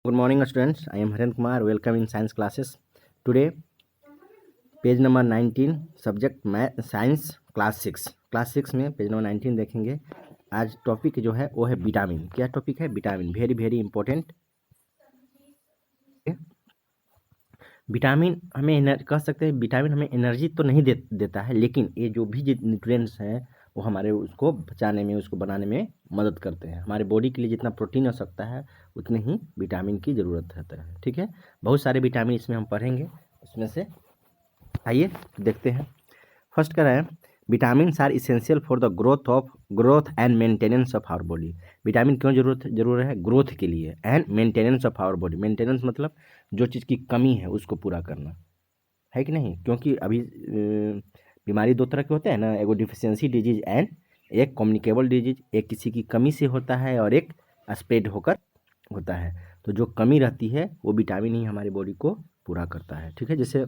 Good morning, students. I am Haren Kumar. Welcome in science classes. Today, page number 19, subject math science class 6। Class 6 में page number 19 देखेंगे। आज topic जो है वो है vitamin. क्या टॉपिक है? Vitamin. Very very important. Vitamin हमें कह सकते हैं विटामिन हमें एनर्जी तो नहीं देता है, लेकिन ये जो भी न्यूट्रिएंट्स हैं वो हमारे उसको बचाने में, उसको बनाने में मदद करते हैं। हमारे बॉडी के लिए जितना प्रोटीन हो सकता है उतनी ही विटामिन की ज़रूरत रहता है। ठीक है, बहुत सारे विटामिन इसमें हम पढ़ेंगे। उसमें से आइए देखते हैं। फर्स्ट क्या है, vitamin are essential for the growth and maintenance of our body. Vitamin क्यों जरूर है? ग्रोथ के लिए and maintenance of our body. Maintenance मतलब जो चीज़ की कमी है उसको पूरा करना है कि नहीं, क्योंकि अभी बीमारी दो तरह के होते हैं ना, एगो डिफिशियंसी डिजीज एंड एक कम्युनिकेबल डिजीज। एक किसी की कमी से होता है और एक स्प्रेड होकर होता है। तो जो कमी रहती है वो विटामिन ही हमारी बॉडी को पूरा करता है। ठीक है, जैसे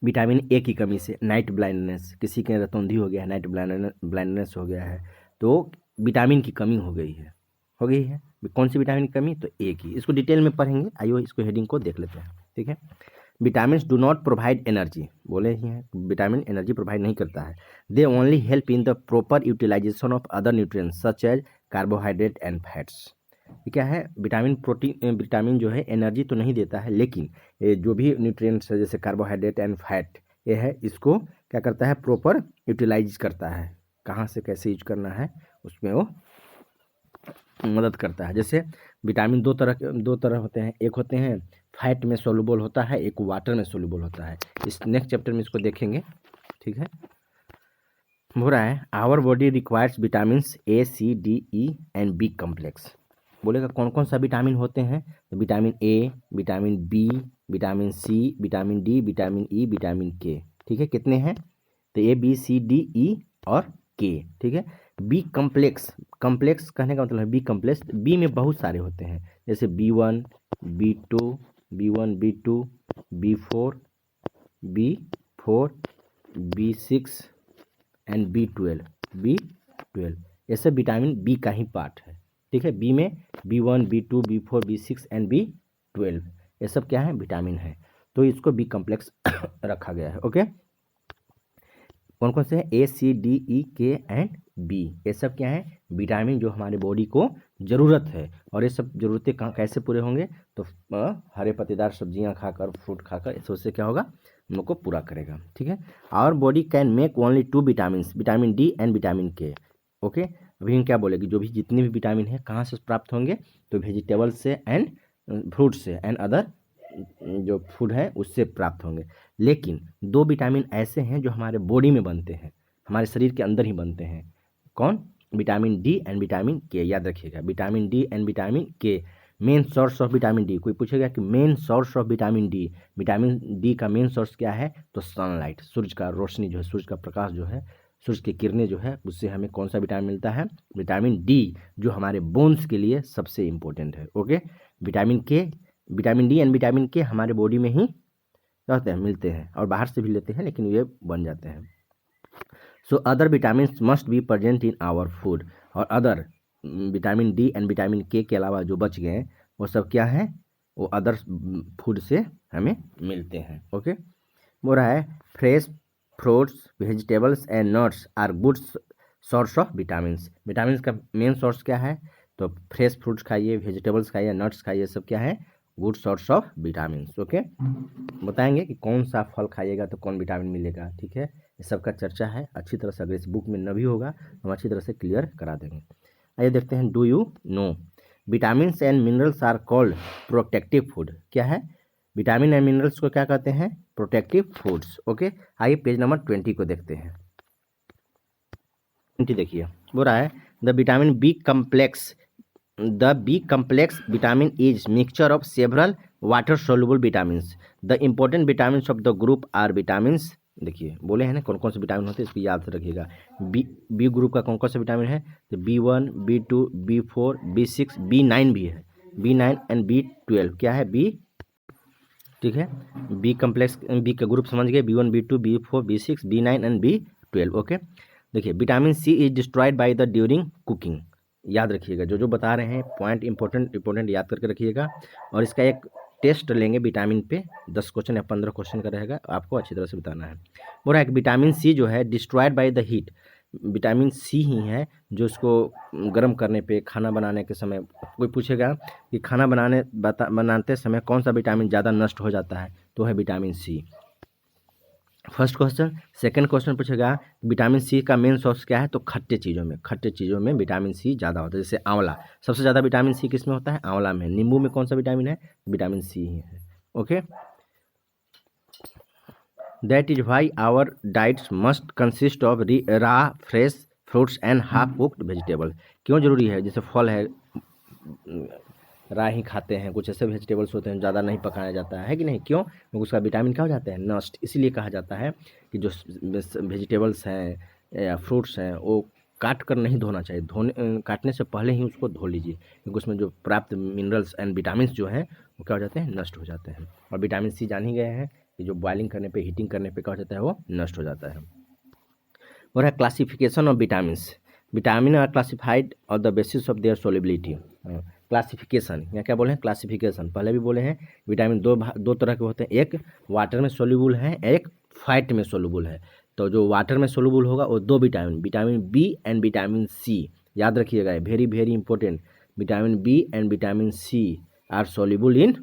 विटामिन ए की कमी से नाइट ब्लाइंडनेस, किसी के रतौंधी हो गया है, नाइट ब्लाइंडनेस हो गया है, तो विटामिन की कमी हो गई है। कौन सी विटामिन की कमी? तो ए की। इसको डिटेल में पढ़ेंगे। आइए इसको हेडिंग को देख लेते हैं। ठीक है, vitamin do not provide energy. बोले ही हैं विटामिन एनर्जी प्रोवाइड नहीं करता है। They only help in the proper utilization of other nutrients such as carbohydrate and fats. ये क्या है? विटामिन जो है एनर्जी तो नहीं देता है, लेकिन ये जो भी न्यूट्रिएंट्स है जैसे कार्बोहाइड्रेट एंड फैट, ये है, इसको क्या करता है? प्रॉपर यूटिलाइज करता है। कहाँ से कैसे यूज करना है उसमें वो मदद करता है। जैसे विटामिन दो तरह होते हैं। एक होते हैं फैट में सोल्यूबल होता है, एक वाटर में सोल्यूबल होता है। इस नेक्स्ट चैप्टर में इसको देखेंगे। ठीक है, हो रहा है our body requires vitamin A, C, D, E and B complex. बोलेगा कौन कौन सा विटामिन होते हैं? तो vitamin A, vitamin B, vitamin C, vitamin D, vitamin E, vitamin K. ठीक है, कितने हैं? तो ए, बी, सी, डी, ई और के। ठीक है, बी कम्प्लेक्स, कम्प्लेक्स कहने का मतलब है बी कम्प्लेक्स। बी में बहुत सारे होते हैं, जैसे B1, B2, B1, B2, B4, B4, B6 and B12। ये सब विटामिन बी का ही पार्ट है। ठीक है, बी में B1, B2, B4, B6 and B12, ये सब क्या है? विटामिन है। तो इसको बी कम्प्लेक्स रखा गया है। ओके, कौन कौन से हैं? ए, सी, डी, ई, के एंड बी। ये सब क्या है? विटामिन जो हमारे बॉडी को ज़रूरत है। और ये सब ज़रूरतें कहाँ कैसे पूरे होंगे? तो हरे पत्तेदार सब्जियां खाकर, फ्रूट खाकर, इस वजह से क्या होगा? हम लोग को पूरा करेगा। ठीक है, our body can make only 2 vitamin, vitamin D and vitamin K. Okay, अभी हम क्या बोलेगी, जो भी जितने भी विटामिन है कहाँ से प्राप्त होंगे? तो वेजिटेबल से एंड फ्रूट से एंड अदर जो फूड है उससे प्राप्त होंगे। लेकिन 2 विटामिन ऐसे हैं जो हमारे बॉडी में बनते हैं, हमारे शरीर के अंदर ही बनते हैं। कौन? विटामिन डी एंड विटामिन के। याद रखिएगा, विटामिन डी एंड विटामिन के। Main source of vitamin D, कोई पूछेगा कि main source of vitamin D का मेन सोर्स क्या है? तो सनलाइट, सूर्य का रोशनी जो है, सूर्य का प्रकाश जो है, सूर्य की किरणें जो है, उससे हमें कौन सा विटामिन मिलता है? विटामिन डी, जो हमारे बोन्स के लिए सबसे इम्पोर्टेंट है। Okay, vitamin D and vitamin के हमारे बॉडी में ही क्या होते हैं? मिलते हैं, और बाहर से भी लेते हैं, लेकिन ये बन जाते हैं। So other vitamin must be present in our food. और other vitamin D and vitamin के अलावा जो बच गए वो सब क्या है? वो अदर फूड से हमें मिलते हैं। ओके, बोल रहा है fresh fruits, vegetables and nuts are good source of vitamins. Vitamins का मेन सोर्स क्या है? तो फ्रेश फ्रूट्स खाइए, वेजिटेबल्स खाइए, नट्स खाइए, सब क्या है? Good source of vitamins. Okay, बताएंगे कि कौन सा फल खाइएगा तो कौन विटामिन मिलेगा। ठीक है, ये सब का चर्चा है अच्छी तरह से। अगर इस बुक में न भी होगा तो हम अच्छी तरह से क्लियर करा देंगे। आइए देखते हैं, do you know vitamin and minerals are called protective food. क्या है? विटामिन एंड मिनरल्स को क्या कहते हैं? Protective foods. ओके, आइए पेज नंबर 20 को देखते हैं। 20 देखिए, बोल रहा है the vitamin B complex, the B complex vitamin is mixture of several water soluble vitamins. The important vitamins of the group are vitamins. देखिए बोले हैं ना कौन कौन से विटामिन होते हैं, इसको याद से रखिएगा। बी ग्रुप का कौन कौन सा विटामिन है? तो B1, B2, B4, B6, B9 भी है। B9 एंड B12 क्या है? बी। ठीक है, बी कम्प्लेक्स, बी का ग्रुप समझ गए, B1, B2, B4, B6, B9 and B12। Okay, देखिए vitamin C is destroyed by the during cooking. याद रखिएगा, जो जो बता रहे हैं पॉइंट इंपॉर्टेंट याद करके रखिएगा। और इसका एक टेस्ट लेंगे विटामिन पे, 10 क्वेश्चन या 15 क्वेश्चन का रहेगा, आपको अच्छी तरह से बताना है। बोल रहा है कि विटामिन सी जो है destroyed by the heat, vitamin C ही है जो इसको गर्म करने पे, खाना बनाने के समय, कोई पूछेगा कि खाना बनाते समय कौन सा विटामिन ज़्यादा नष्ट हो जाता है, तो है vitamin C, first question. Second question पूछेगा विटामिन सी का मेन सोर्स क्या है, तो खट्टे चीज़ों में विटामिन सी ज़्यादा होता है। जैसे आंवला, सबसे ज़्यादा विटामिन सी किस में होता है, आंवला में। नींबू में कौन सा विटामिन है, विटामिन सी ही है। Okay, that is why our diets must consist of raw fresh fruits and half cooked vegetable. क्यों जरूरी है, जैसे फल है रा ही खाते हैं, कुछ ऐसे वेजिटेबल्स होते हैं ज़्यादा नहीं पकाया जाता है कि नहीं, क्यों, क्योंकि उसका विटामिन क्या हो जाता है, नष्ट। इसीलिए कहा जाता है कि जो वेजिटेबल्स हैं या फ्रूट्स हैं वो काट कर नहीं धोना चाहिए, काटने से पहले ही उसको धो लीजिए, क्योंकि उसमें जो प्राप्त मिनरल्स एंड विटामिन जो हैं वो क्या हो जाते हैं, नष्ट हो जाते हैं। और विटामिन सी जान ही गए हैं कि जो बॉइलिंग करने पे, हीटिंग करने पे क्या हो जाता है, वो नष्ट हो जाता है। और है classification of vitamins, vitamin are classified on the basis of their solubility. Classification, या क्या बोले हैं, क्लासिफिकेशन। पहले भी बोले हैं विटामिन दो तरह के होते हैं, एक वाटर में सोल्यूबल है, एक फैट में सोल्यूबल है। तो जो वाटर में सोल्यूबल होगा वो दो vitamin B and vitamin C, याद रखिएगा, very very important. Vitamin B and vitamin C are soluble in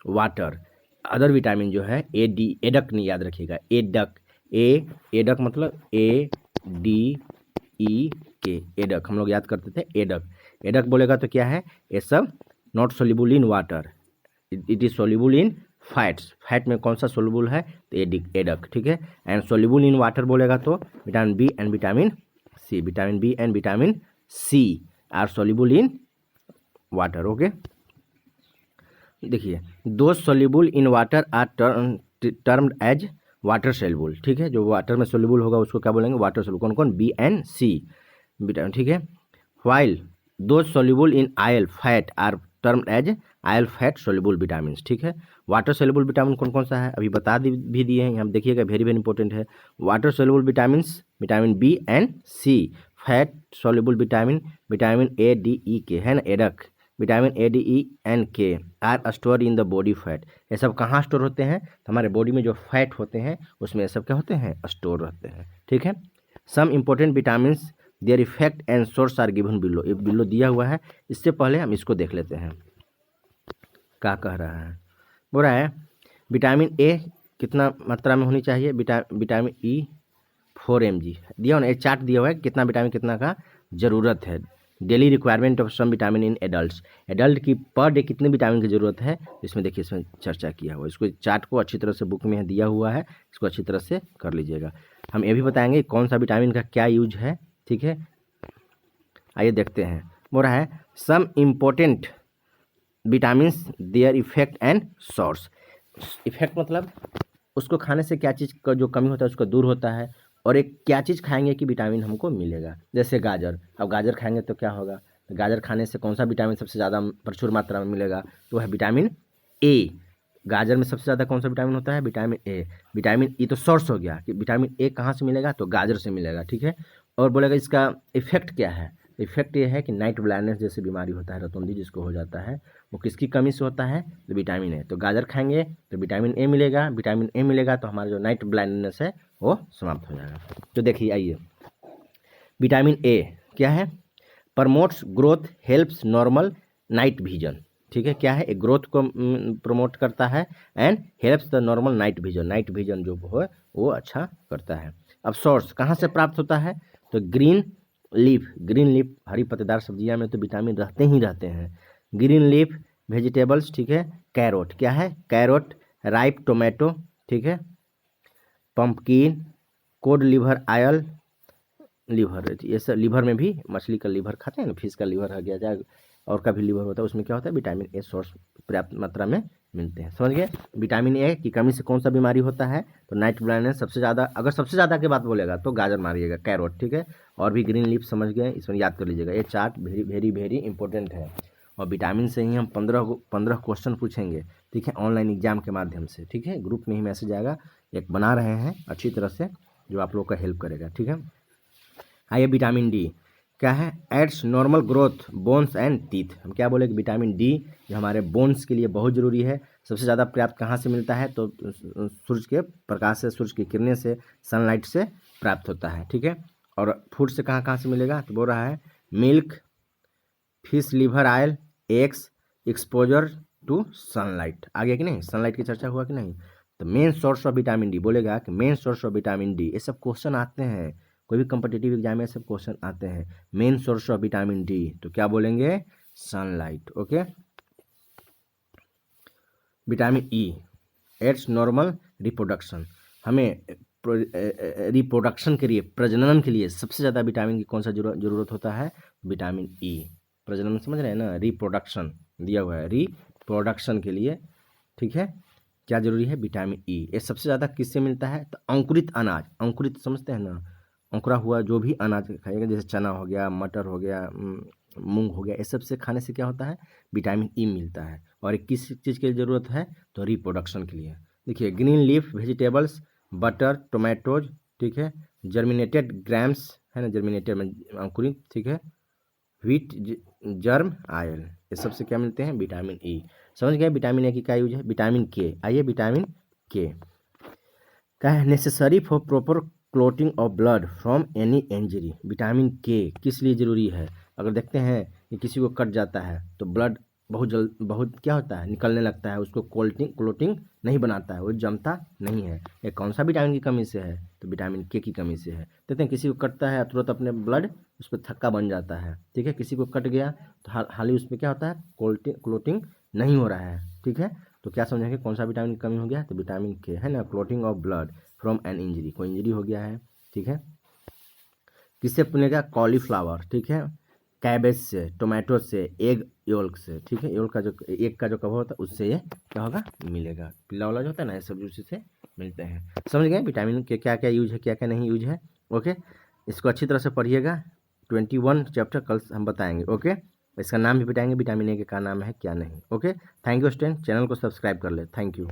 water. Other vitamin जो है एडक नहीं, याद रखिएगा, एडक मतलब ADEK, एडक हम लोग याद करते थे, एडक बोलेगा तो क्या है, ये सब not soluble in water, it is soluble in fats. Fat में कौन सा सोल्यूबल है, तो एडक, ठीक है। एंड सोल्यूबल इन वाटर बोलेगा तो vitamin B and vitamin C are soluble in water. Okay, देखिए, those soluble in water are termed as water soluble, ठीक है। जो वाटर में सोल्यूबल होगा उसको क्या बोलेंगे, वाटर सोल्यूबल। कौन कौन, बी एंड सी विटामिन, ठीक है। While those soluble in oil fat are termed as oil fat soluble vitamin, ठीक है। वाटर सोल्यूबल विटामिन कौन कौन सा है, अभी भी दिए हैं यहाँ, देखिएगा, वेरी वेरी इंपॉर्टेंट है। Water soluble vitamin B and C, fat soluble vitamin ADEK है ना, ADEK, vitamin ADENK are store in the body fat. ये सब कहाँ स्टोर होते हैं, तो हमारे बॉडी में जो फैट होते हैं उसमें ये सब क्या होते हैं, स्टोर रहते हैं, ठीक है। Some important vitamin their effect and source are given below, ये बिलो दिया हुआ है। इससे पहले हम इसको देख लेते हैं क्या कह रहा है। बोल रहा है विटामिन ए कितना मात्रा में होनी चाहिए, विटामिन E 4 mg दिया हुआ ना, एक चार्ट दिया हुआ है कितना विटामिन कितना का ज़रूरत है। Daily requirement of some vitamin in adult की पर डे कितने विटामिन की ज़रूरत है, इसमें देखिए, इसमें चर्चा किया हुआ है। इसको चार्ट को अच्छी तरह से बुक में दिया हुआ है, इसको अच्छी तरह से कर लीजिएगा। हम ये भी बताएंगे कौन सा विटामिन का क्या यूज है, ठीक है। आइए देखते हैं। बोल रहा है some important vitamin their effect and source. Effect मतलब उसको खाने से क्या चीज़ का जो कमी होता है उसका दूर होता है, और एक क्या चीज़ खाएंगे कि विटामिन हमको मिलेगा। जैसे गाजर, अब गाजर खाएंगे तो क्या होगा, तो गाजर खाने से कौन सा विटामिन सबसे ज़्यादा प्रचुर मात्रा में मिलेगा, तो है विटामिन ए। गाजर में सबसे ज़्यादा कौन सा विटामिन होता है, विटामिन ए। विटामिन ई तो सोर्स हो गया कि विटामिन ए कहाँ से मिलेगा, तो गाजर से मिलेगा, ठीक है। और बोलेगा इसका इफेक्ट क्या है, इफेक्ट ये है कि नाइट ब्लाइंडनेस जैसे बीमारी होता है, रतौंधी जिसको हो जाता है, वो किसकी कमी से होता है, तो विटामिन ए। तो गाजर खाएंगे तो विटामिन ए मिलेगा, तो हमारा जो नाइट ब्लाइंडनेस है वो समाप्त हो जाएगा। तो देखिए, आइए, विटामिन ए क्या है, promotes growth, helps normal night vision, ठीक है। क्या है, एक ग्रोथ को प्रमोट करता है and helps the normal night vision जो है वो अच्छा करता है। अब सोर्स कहाँ से प्राप्त होता है, तो ग्रीन लीफ हरी पत्तेदार सब्जियां में तो विटामिन रहते ही रहते हैं। ग्रीन लीफ वेजिटेबल्स, ठीक है। कैरोट, क्या है, कैरोट, राइप टोमेटो, ठीक है। Pumpkin, cod liver oil, liver, ये सब लीवर में भी, मछली का लीवर खाते हैं ना, फिश का लीवर हो गया, चाहे और का भी लीवर होता है, उसमें क्या होता है, विटामिन ए सोर्स पर्याप्त मात्रा में मिलते हैं। समझ गए, विटामिन ए की कमी से कौन सा बीमारी होता है, तो नाइट ब्लाइंडनेस सबसे ज़्यादा। अगर सबसे ज़्यादा की बात बोलेगा तो गाजर मारिएगा, कैरोट, ठीक है। और भी ग्रीन लीफ समझ गए, इसमें याद कर लीजिएगा, ये chart very very very important है। और विटामिन से ही हम 15 क्वेश्चन पूछेंगे, ठीक है, ऑनलाइन एग्जाम के माध्यम से, ठीक है। ग्रुप में ही मैसेज आएगा, एक बना रहे हैं अच्छी तरह से, जो आप लोग का हेल्प करेगा, ठीक है। आइए विटामिन डी, क्या है, aids normal growth bones and teeth. हम क्या बोले कि विटामिन डी जो हमारे बोन्स के लिए बहुत ज़रूरी है, सबसे ज़्यादा प्राप्त कहाँ से मिलता है, तो सूरज के प्रकाश से, सूरज की किरणें से, सनलाइट से प्राप्त होता है, ठीक है। और फूड से कहाँ कहाँ से मिलेगा, तो बोल रहा है milk, fish liver oil, eggs, exposure to sunlight. आ गया कि नहीं, सनलाइट की चर्चा हुआ कि नहीं। तो main source of vitamin D बोलेगा कि main source of vitamin D, ये सब क्वेश्चन आते हैं, कोई भी कम्पिटिटिव एग्जाम में सब क्वेश्चन आते हैं। Main source of vitamin D तो क्या बोलेंगे, sunlight. Okay. Vitamin E aids normal reproduction. हमें रिप्रोडक्शन के लिए, प्रजनन के लिए सबसे ज़्यादा विटामिन की कौन सा जरूरत होता है, विटामिन ई। प्रजनन समझ रहे हैं ना, रिप्रोडक्शन दिया हुआ है, रिप्रोडक्शन के लिए, ठीक है, क्या जरूरी है, विटामिन ई। ये सबसे ज़्यादा किससे मिलता है, तो अंकुरित अनाज, अंकुरित समझते हैं ना, अंकुरा हुआ जो भी अनाज खाएगा, जैसे चना हो गया, मटर हो गया, मूंग हो गया, ये सब से खाने से क्या होता है, विटामिन ई मिलता है। और ये किस चीज़ के लिए ज़रूरत है, तो रिप्रोडक्शन के लिए। देखिए green leaf vegetables, butter, tomatoes, ठीक है, जर्मिनेटेड ग्राम्स है ना, जर्मिनेटेड में अंकुरित, ठीक है, व्हीट, जर्म आयल, ये सबसे क्या मिलते हैं, विटामिन ई। समझ गए विटामिन ए की क्या यूज है, विटामिन के। आइए विटामिन के क्या है, necessary for proper clotting of blood from any injury. Vitamin के किस लिए ज़रूरी है, अगर देखते हैं कि किसी को कट जाता है तो ब्लड बहुत क्या होता है, निकलने लगता है, उसको क्लोटिंग नहीं बनाता है, वो जमता नहीं है। ये कौन सा विटामिन की कमी से है, तो विटामिन के की कमी से है। देखते हैं किसी को कटता है तुरंत अपने ब्लड उस पर थक्का बन जाता है, ठीक है, किसी को कट गया तो हाल ही उसमें क्या होता है, क्लोटिंग नहीं हो रहा है, ठीक है। तो क्या समझेंगे कौन सा विटामिन की कमी हो गया, तो विटामिन के है ना, clotting of blood from an injury, कोई इंजरी हो गया है, ठीक है। किससे बनेगा, कॉलीफ्लावर, ठीक है, कैबेज से, टोमेटो से, एग योल्क से, ठीक है, योल्क का जो एग का जो कवर होता है उससे ये क्या होगा, मिलेगा, पीला वाला जो होता है ना, ये सब उसी से मिलते हैं। समझ गए विटामिन के क्या क्या यूज है, क्या क्या नहीं यूज है। ओके, इसको अच्छी तरह से पढ़िएगा, 21 चैप्टर कल हम बताएंगे। ओके, इसका नाम भी बताएंगे, विटामिन ए के क्या नाम है क्या नहीं। Okay, thank you student, channel को सब्सक्राइब कर ले, थैंक यू।